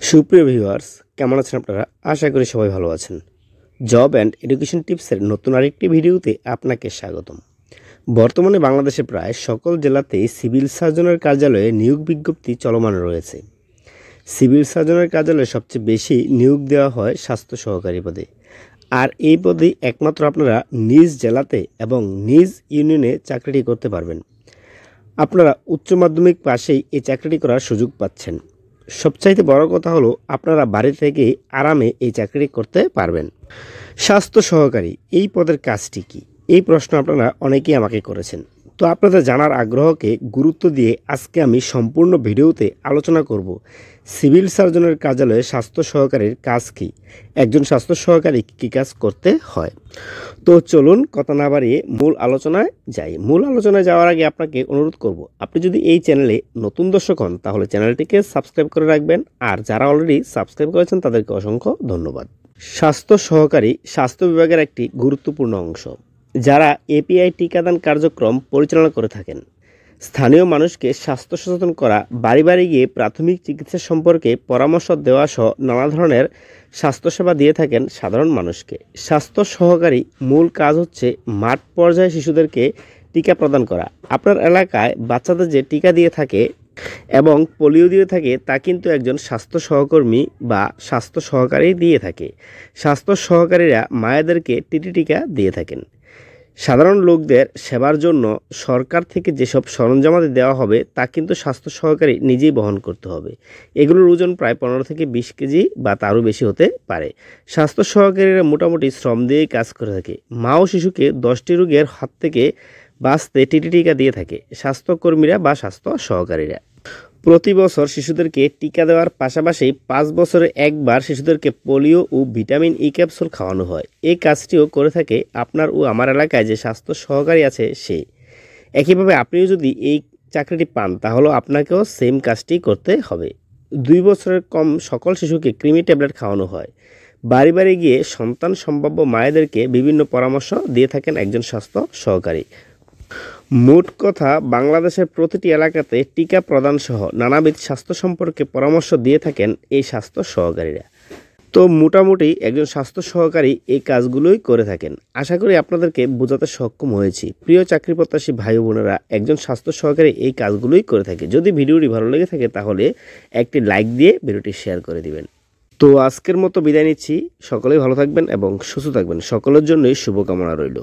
সুপ্রিয় ভিউয়ার্স, কেমন আছেন আপনারা? আশা করি সবাই ভালো আছেন। জব অ্যান্ড এডুকেশন টিপসের নতুন আরেকটি ভিডিওতে আপনাকে স্বাগতম। বর্তমানে বাংলাদেশে প্রায় সকল জেলাতেই সিভিল সার্জনের কার্যালয়ে নিয়োগ বিজ্ঞপ্তি চলমান রয়েছে। সিভিল সার্জনের কার্যালয়ে সবচেয়ে বেশি নিয়োগ দেওয়া হয় স্বাস্থ্য সহকারী পদে। আর এই পদেই একমাত্র আপনারা নিজ জেলাতে এবং নিজ ইউনিয়নে চাকরিটি করতে পারবেন। আপনারা উচ্চ মাধ্যমিক পাশেই এই চাকরিটি করার সুযোগ পাচ্ছেন। সবচাইতে বড় কথা হলো আপনারা বাড়ি থেকে আরামে এই চাকরি করতে পারবেন। স্বাস্থ্য সহকারী এই পদের কাজটি কি? এই প্রশ্ন আপনারা অনেকেই আমাকে করেছেন। তো আপনাদের জানার আগ্রহকে গুরুত্ব দিয়ে আজকে আমি সম্পূর্ণ ভিডিওতে আলোচনা করব সিভিল সার্জনের কার্যালয়ে স্বাস্থ্য সহকারীর কাজ কি, একজন স্বাস্থ্য সহকারী কী কাজ করতে হয়। তো চলুন কথা না বাড়িয়ে মূল আলোচনায় যাই। মূল আলোচনায় যাওয়ার আগে আপনাকে অনুরোধ করব, আপনি যদি এই চ্যানেলে নতুন দর্শক হন তাহলে চ্যানেলটিকে সাবস্ক্রাইব করে রাখবেন, আর যারা অলরেডি সাবস্ক্রাইব করেছেন তাদেরকে অসংখ্য ধন্যবাদ। স্বাস্থ্য সহকারী স্বাস্থ্য বিভাগের একটি গুরুত্বপূর্ণ অংশ, যারা এপিআই টিকাদান কার্যক্রম পরিচালনা করে থাকেন। স্থানীয় মানুষকে স্বাস্থ্য সচেতন করা, বাড়ি বাড়ি গিয়ে প্রাথমিক চিকিৎসা সম্পর্কে পরামর্শ দেওয়া সহ নানা ধরনের স্বাস্থ্যসেবা দিয়ে থাকেন সাধারণ মানুষকে। স্বাস্থ্য সহকারী মূল কাজ হচ্ছে মাঠ পর্যায়ে শিশুদেরকে টিকা প্রদান করা। আপনার এলাকায় বাচ্চাদের যে টিকা দিয়ে থাকে এবং পোলিও দিয়ে থাকে তা কিন্তু একজন স্বাস্থ্য সহকর্মী বা স্বাস্থ্য সহকারী দিয়ে থাকে। স্বাস্থ্য সহকারীরা মায়েদেরকে টিটি টিকা দিয়ে থাকেন। সাধারণ লোকদের সেবার জন্য সরকার থেকে যেসব সরঞ্জামাদি দেওয়া হবে তা কিন্তু স্বাস্থ্য সহকারী নিজেই বহন করতে হবে। এগুলোর ওজন প্রায় 15 থেকে 20 কেজি বা তারও বেশি হতে পারে। স্বাস্থ্য সহকারীরা মোটামুটি শ্রম দিয়েই কাজ করে থাকে। মা ও শিশুকে 10টি রোগের হাত থেকে বাঁচতে টিটি টিকা দিয়ে থাকে স্বাস্থ্যকর্মীরা বা স্বাস্থ্য সহকারীরা। প্রতি বছর শিশুদেরকে টিকা দেওয়ার পাশাপাশি 5 বছরে একবার শিশুদেরকে পোলিও ও ভিটামিন ই ক্যাপসুল খাওয়ানো হয়। এই কাজটিও করে থাকে আপনার ও আমার এলাকায় যে স্বাস্থ্য সহকারী আছে সে। একইভাবে আপনিও যদি এই চাকরিটি পান তাহলে আপনাকেও সেম কাজটি করতে হবে। 2 বছরের কম সকল শিশুকে কৃমি ট্যাবলেট খাওয়ানো হয়। বাড়ি বাড়ি গিয়ে সন্তান সম্ভাব্য মায়েদেরকে বিভিন্ন পরামর্শ দিয়ে থাকেন একজন স্বাস্থ্য সহকারী। মোট কথা, বাংলাদেশের প্রতিটি এলাকাতে টিকা প্রদান সহ নানাবিধ স্বাস্থ্য সম্পর্কে পরামর্শ দিয়ে থাকেন এই স্বাস্থ্য সহকারীরা। তো মোটামুটি একজন স্বাস্থ্য সহকারী এই কাজগুলোই করে থাকেন। আশা করি আপনাদেরকে বোঝাতে সক্ষম হয়েছি। প্রিয় চাকরি প্রত্যাশী ভাই বোনেরা, একজন স্বাস্থ্য সহকারী এই কাজগুলোই করে থাকে। যদি ভিডিওটি ভালো লেগে থাকে তাহলে একটি লাইক দিয়ে ভিডিওটি শেয়ার করে দিবেন। তো আজকের মতো বিদায় নিচ্ছি। সকলেই ভালো থাকবেন এবং সুস্থ থাকবেন। সকলের জন্যই শুভকামনা রইল।